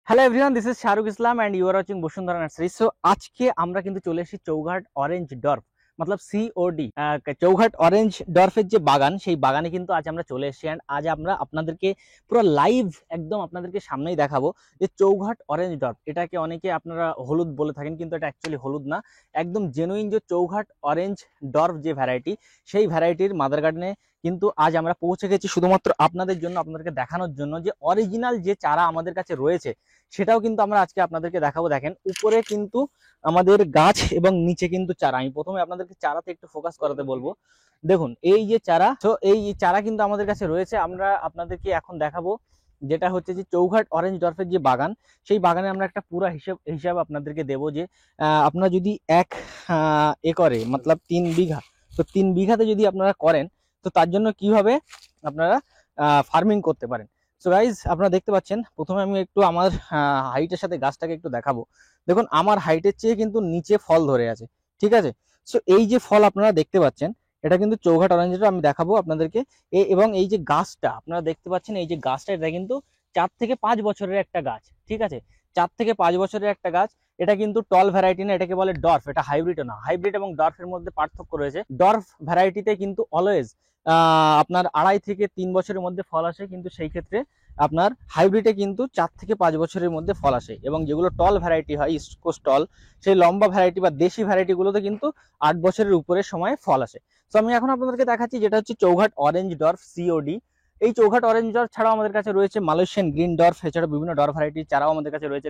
Hello everyone, this is Shahrukh Islam and you are watching Bashundhara nursery. So আজকে আমরা কিন্তু চলে এসেছি চৌঘাট অরেঞ্জ ডর্ফ মতলব সিওডি। চৌঘাট অরেঞ্জ ডর্ফের যে বাগান, সেই বাগানে কিন্তু আজ আমরা চলে এসেছি। অ্যান্ড আজ আমরা আপনাদেরকে পুরো লাইভ একদম আপনাদেরকে সামনেই দেখাবো যে চৌঘাট অরেঞ্জ ডর্ফ, এটাকে অনেকে আপনারা হলুদ বলে থাকেন, কিন্তু এটা অ্যাকচুয়ালি হলুদ না, একদম জেনুইন যে চৌঘাট অরেঞ্জ ডর্ফ যে ভ্যারাইটি, সেই ভ্যারাইটির মাদার গার্ডেনে কিন্তু আজ আমরা পৌঁছে গেছি শুধুমাত্র আপনাদের জন্য, আপনাদেরকে দেখানোর জন্য যে অরিজিনাল যে চারা আমাদের কাছে রয়েছে সেটাও কিন্তু আমরা আজকে আপনাদেরকে দেখাবো। দেখেন উপরে কিন্তু আমাদের গাছ এবং নিচে কিন্তু চারা। আমি প্রথমে আপনাদেরকে চারাতে একটু ফোকাস করাতে বলবো। দেখুন এই যে চারা, তো এই চারা কিন্তু আমাদের কাছে রয়েছে। আমরা আপনাদেরকে এখন দেখাবো যেটা হচ্ছে যে চৌঘাট অরেঞ্জ ডর্ফের যে বাগান, সেই বাগানে আমরা একটা পুরো হিসাব আপনাদেরকে দেবো যে আপনারা যদি এক একরে মতলব 3 বিঘা, তো 3 বিঘাতে যদি আপনারা করেন তো তার জন্য কিভাবে আপনারা ফার্মিং করতে পারেন। সো গাইজ আপনারা দেখতে পাচ্ছেন, প্রথমে আমি একটু আমার হাইটের সাথে গাছটাকে একটু দেখাবো। দেখুন আমার হাইটের চেয়ে কিন্তু নিচে ফল ধরে আছে, ঠিক আছে। সো এই যে ফল আপনারা দেখতে পাচ্ছেন, এটা কিন্তু চৌঘাট অরেঞ্জের আমি দেখাবো আপনাদেরকে। এবং এই যে গাছটা আপনারা দেখতে পাচ্ছেন, এই যে গাছটা, এটা কিন্তু 4 থেকে 5 বছরের একটা গাছ, ঠিক আছে। 4 থেকে 5 বছরের একটা গাছ। এটা কিন্তু টল ভ্যারাইটি না, এটাকে বলে ডর্ফ। এটা হাইব্রিডও না। হাইব্রিড এবং ডর্ফের মধ্যে পার্থক্য রয়েছে। ডর্ফ ভ্যারাইটিতে কিন্তু অলওয়েজ আপনার 2.5 থেকে 3 বছরের মধ্যে ফল আসে, কিন্তু সেই ক্ষেত্রে আপনার হাইব্রিডে কিন্তু 4 থেকে 5 বছরের মধ্যে ফল আসে। এবং যেগুলো টল ভ্যারাইটি হয়, ইস্ট কোস্ট টল, সেই লম্বা ভ্যারাইটি বা দেশি ভ্যারাইটিগুলোতে কিন্তু 8 বছরের উপরে সময় ফল আসে। তো আমি এখন আপনাদেরকে দেখাচ্ছি যেটা হচ্ছে চৌঘাট অরেঞ্জ ডর্ফ সিওডি। এই চৌঘাট অরেঞ্জ ডর্ফ ছাড়াও আমাদের কাছে রয়েছে মালয়েশিয়ান গ্রিন ডর্ফ, এছাড়া বিভিন্ন ডর্ফ ভ্যারাইটির চারাও আমাদের কাছে রয়েছে।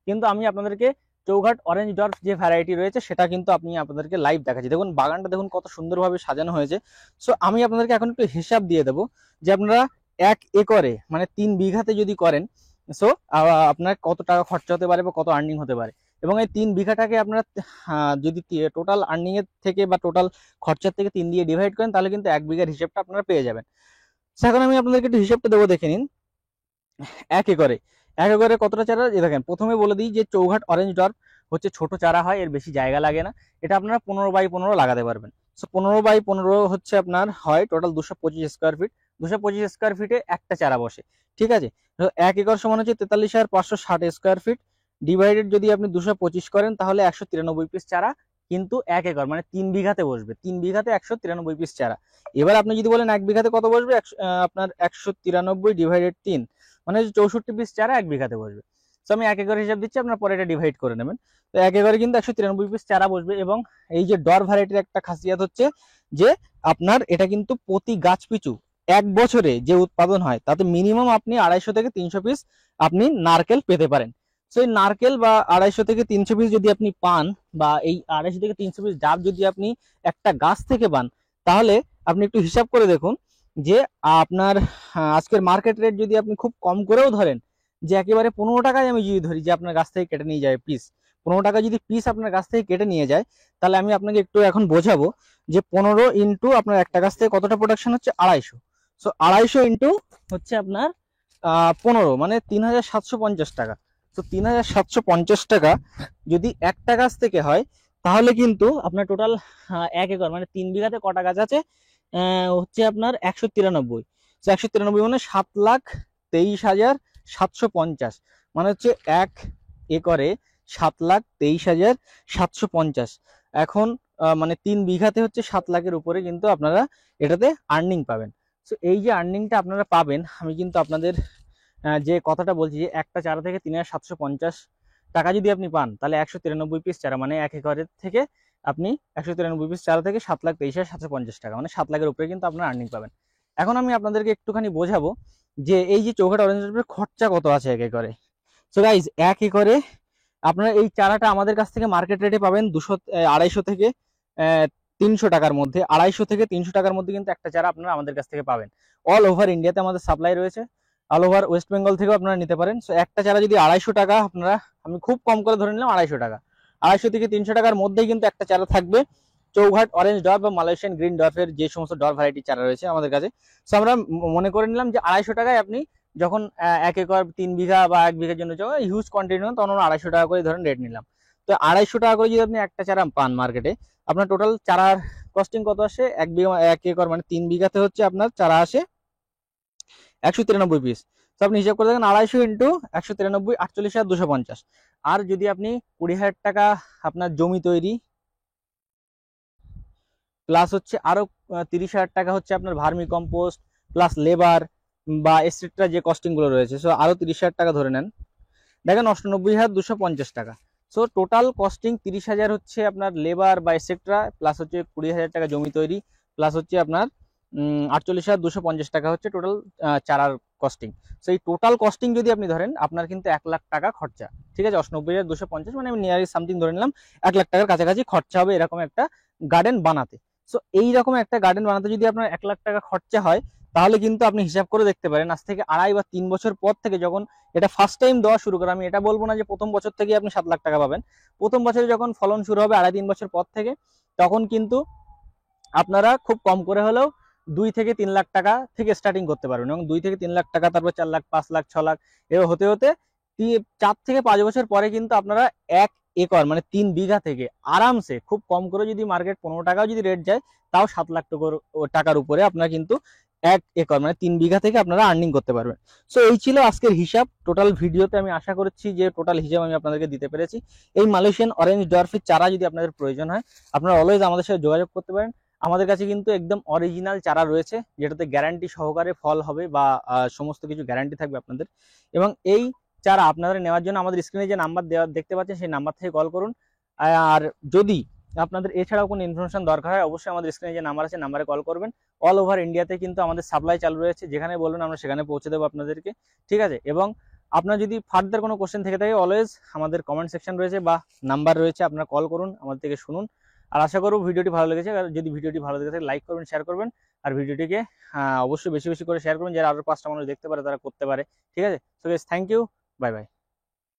কিন্তু আমি আপনাদেরকে চৌঘাট অরেঞ্জ ডর্ফ যে ভ্যারাইটি রয়েছে সেটা কিন্তু আপনি আপনাদেরকে লাইভ দেখাচ্ছি। দেখুন বাগানটা দেখুন কত সুন্দরভাবে সাজানো হয়েছে। সো আমি আপনাদেরকে এখন একটু হিসাব দিয়ে দেবো যে আপনারা 1 একরে মানে 3 বিঘাতে যদি করেন, সো আপনার কত টাকা খরচা হতে পারে বা কত আর্নিং হতে পারে। এবং এই 3 বিঘাটাকে আপনারা যদি টোটাল আর্নিং এর থেকে বা টোটাল খরচার থেকে 3 দিয়ে ডিভাইড করেন, তাহলে কিন্তু 1 বিঘার হিসেবটা আপনারা পেয়ে যাবেন। এখন আমি আপনাদেরকে একটু হিসেবটা দেবো, দেখে নিন। 1 একরে 1 একরে কতটা চারা, দেখেন প্রথমে বলে দিই যে চৌঘাট অরেঞ্জ ডর্ফ হচ্ছে ছোট চারা হয়, এর বেশি জায়গা লাগে না। এটা আপনারা 15x15 লাগাতে পারবেন। সো 15x15 হচ্ছে আপনার হয় টোটাল 225 স্কোয়ার ফিট। 225 স্কোয়ার ফিটে একটা চারা বসে, ঠিক আছে। তো 1 একর সমান হচ্ছে 43,560 স্কোয়ার ফিট। ডিভাইডেড যদি আপনি 225 করেন, তাহলে 193 পিস চারা কিন্তু 1 একর মানে 3 বিঘাতে বসবে। 3 বিঘাতে 193 পিস চারা। এবার আপনি যদি বলেন 1 বিঘাতে কত বসবে, আপনার 193 / 3 মানে 64 পিস চারা 1 বিঘাতে বসবে। তো আমি 1 একর হিসাব দিচ্ছি, আপনার পরে এটা ডিভাইড করে নেবেন। তো 1 একরে কিন্তু 193 পিস চারা বসবে। এবং এই যে ডর ভ্যারাইটির একটা খাসিয়াত হচ্ছে যে আপনার এটা কিন্তু প্রতি গাছ পিছু 1 বছরে যে উৎপাদন হয় তাতে মিনিমাম আপনি 250 থেকে 300 পিস আপনি নারকেল পেতে পারেন। তো এই নারকেল বা 250 থেকে 300 পিস যদি আপনি পান, বা এই 250 থেকে 300 পিস ডাব যদি আপনি একটা গাছ থেকে পান, তাহলে আপনি একটু হিসাব করে দেখুন যে আপনার আজকের মার্কেট রেট যদি আপনি খুব কম করেও ধরেন, যে একেবারে 15 টাকায় আমি যদি ধরি যে আপনার গাছ থেকে কেটে নিয়ে যায় পিস, 15 টাকা যদি পিস আপনার গাছ থেকে কেটে নিয়ে যায়, তাহলে আমি আপনাকে একটু এখন বোঝাবো যে 15 ইন্টু আপনার একটা গাছ থেকে কতটা প্রোডাকশন হচ্ছে, 250। সো 250 ইন্টু হচ্ছে আপনার 15 মানে 3,750 টাকা। তো 3,750 টাকা যদি একটা গাছ থেকে হয়, তাহলে কিন্তু আপনার টোটাল 1 একর মানে 3 বিঘাতে কটা গাছ আছে, হচ্ছে আপনার 193। 193 মানে 7,23,750, মানে হচ্ছে 1 একরে 7,23,750। এখন মানে 3 বিঘাতে হচ্ছে 7 লাখের উপরে কিন্তু আপনারা এটাতে আর্নিং পাবেন। তো এই যে আর্নিংটা আপনারা পাবেন, আমি কিন্তু আপনাদের যে কথাটা বলছি যে একটা চারা থেকে 3,750 টাকা যদি আপনি পান, তাহলে 193 পিস চারা মানে 1 একরের থেকে আপনি 193 পিস চারা থেকে 7,23,750 টাকা মানে 7 লাখের উপরে কিন্তু আপনার আর্নিং পাবেন। এখন আমি আপনাদেরকে একটুখানি বোঝাবো যে এই যে চৌঘাট অরেঞ্জ ডর্ফের খরচা কত আছে 1 একরে। সো গাইজ 1 একরে আপনারা এই চারাটা আমাদের কাছ থেকে মার্কেট রেটে পাবেন 250 থেকে 300 টাকার মধ্যে। 250 থেকে 300 টাকার মধ্যে কিন্তু একটা চারা আপনারা আমাদের কাছ থেকে পাবেন। অল ওভার ইন্ডিয়াতে আমাদের সাপ্লাই রয়েছে, অল ওভার ওয়েস্ট বেঙ্গল থেকেও আপনারা নিতে পারেন। সো একটা চারা যদি 250 টাকা, আপনারা আমি খুব কম করে ধরে নিলাম 250 টাকা, 250 থেকে 300 টাকার মধ্যেই কিন্তু একটা চারা থাকবে চৌঘাট অরেঞ্জ ডর্ফ বা মালয়েশিয়ান গ্রিন ডর্ফের যে সমস্ত ডর্ফ ভ্যারাইটি চারা রয়েছে আমাদের কাছে। সো আমরা মনে করে নিলাম যে 250 টাকায় আপনি যখন 1 একর 3 বিঘা বা 1 বিঘার জন্য হিউজ কোয়ান্টিটি তখন আমরা 250 টাকা করে ধরেন রেট নিলাম। তো 250 টাকা করে যদি আপনি একটা চারা পান মার্কেটে, আপনার টোটাল চারার কস্টিং কত আসে, 1 একর মানে 3 বিঘাতে হচ্ছে আপনার চারা আসে 193 পিস। তো আপনি হিসাব করে দেখেন 250 ইন্টু 193, 48,250। আর যদি আপনি 20,000 টাকা আপনার জমি তৈরি প্লাস হচ্ছে আরো 30,000 টাকা হচ্ছে আপনার ভার্মি কম্পোস্ট প্লাস লেবার বা এক্সট্রা যে কস্টিং গুলো রয়েছে, সো আরো 30,000 টাকা ধরে নেন, দেখেন 98,250 টাকা। সো টোটাল কস্টিং 30,000 হচ্ছে আপনার লেবার বা এক্সট্রা, প্লাস হচ্ছে 20,000 টাকা জমি তৈরি, প্লাস হচ্ছে আপনার 48,250 টাকা হচ্ছে টোটাল চারার কস্টিং। সো এই টোটাল কস্টিং যদি আপনি ধরেন, আপনার কিন্তু 1,00,000 টাকা খরচা, ঠিক আছে। 98,250 মানে আমি নিয়ারলি সামথিং ধরে নিলাম 1,00,000 টাকার কাছাকাছি খরচা হবে এরকম একটা গার্ডেন বানাতে। সো এইরকম একটা গার্ডেন বানাতে যদি আপনার 1,00,000 টাকা খরচা হয়, তাহলে কিন্তু আপনি হিসাব করে দেখতে পারেন আজ থেকে 2.5 বা 3 বছর পর থেকে যখন এটা ফার্স্ট টাইম দেওয়া শুরু করে, আমি এটা বলবো না যে প্রথম বছর থেকে আপনি 7,00,000 টাকা পাবেন। প্রথম বছরে যখন ফলন শুরু হবে 2.5-3 বছর পর থেকে, তখন কিন্তু আপনারা খুব কম করে হলেও 2 থেকে 3 লাখ টাকা থেকে স্টার্টিং করতে পারবেন, এবং 2 থেকে 3 লাখ টাকা, তারপর 4 লাখ, 5 লাখ, 6 লাখ, এবার হতে হতে 4 থেকে 5 বছর পরে কিন্তু আপনারা 1 একর মানে 3 বিঘা থেকে আরামসে খুব কম করে যদি মার্কেট 15 টাকাও যদি রেট যায়, তাও 7 লাখ টাকার উপরে আপনারা কিন্তু 1 একর মানে 3 বিঘা থেকে আপনারা আর্নিং করতে পারবেন। সো এই ছিল আজকের হিসাব টোটাল ভিডিওতে। আমি আশা করছি যে টোটাল হিসাব আমি আপনাদেরকে দিতে পেরেছি। এই মালয়েশিয়ান অরেঞ্জ ডোয়ার্ফের চারা যদি আপনাদের প্রয়োজন হয়, আপনারা অলওয়েজ আমাদের সাথে যোগাযোগ করতে পারেন। আমাদের কাছে কিন্তু একদম অরিজিনাল চারা রয়েছে, যেটাতে গ্যারান্টি সহকারে ফল হবে বা সমস্ত কিছু গ্যারান্টি থাকবে আপনাদের। এবং এই চারা আপনারা নেওয়ার জন্য আমাদের স্ক্রিনে যে নাম্বার দেওয়া দেখতে পাচ্ছেন, সেই নাম্বার থেকে কল করুন। আর যদি আপনাদের এছাড়াও কোনো ইনফরমেশন দরকার হয়, অবশ্যই আমাদের স্ক্রিনে যে নাম্বার আছে নাম্বারে কল করবেন। অল ওভার ইন্ডিয়াতে কিন্তু আমাদের সাপ্লাই চালু রয়েছে, যেখানে বলবেন আমরা সেখানে পৌঁছে দেবো আপনাদেরকে, ঠিক আছে। এবং আপনার যদি ফার্দার কোনো কোশ্চেন থেকে থাকে, অলওয়েজ আমাদের কমেন্ট সেকশন রয়েছে বা নাম্বার রয়েছে, আপনারা কল করুন, আমাদের থেকে শুনুন। আর আশা করব ভিডিওটি ভালো লেগেছে। আর যদি ভিডিওটি ভালো লেগে থাকে লাইক করবেন, শেয়ার করবেন, আর ভিডিওটিকে অবশ্যই বেশি বেশি করে শেয়ার করবেন, যারা আরো 5টা মানুষ দেখতে পারে তারা করতে পারে, ঠিক আছে। So guys, thank you, bye by.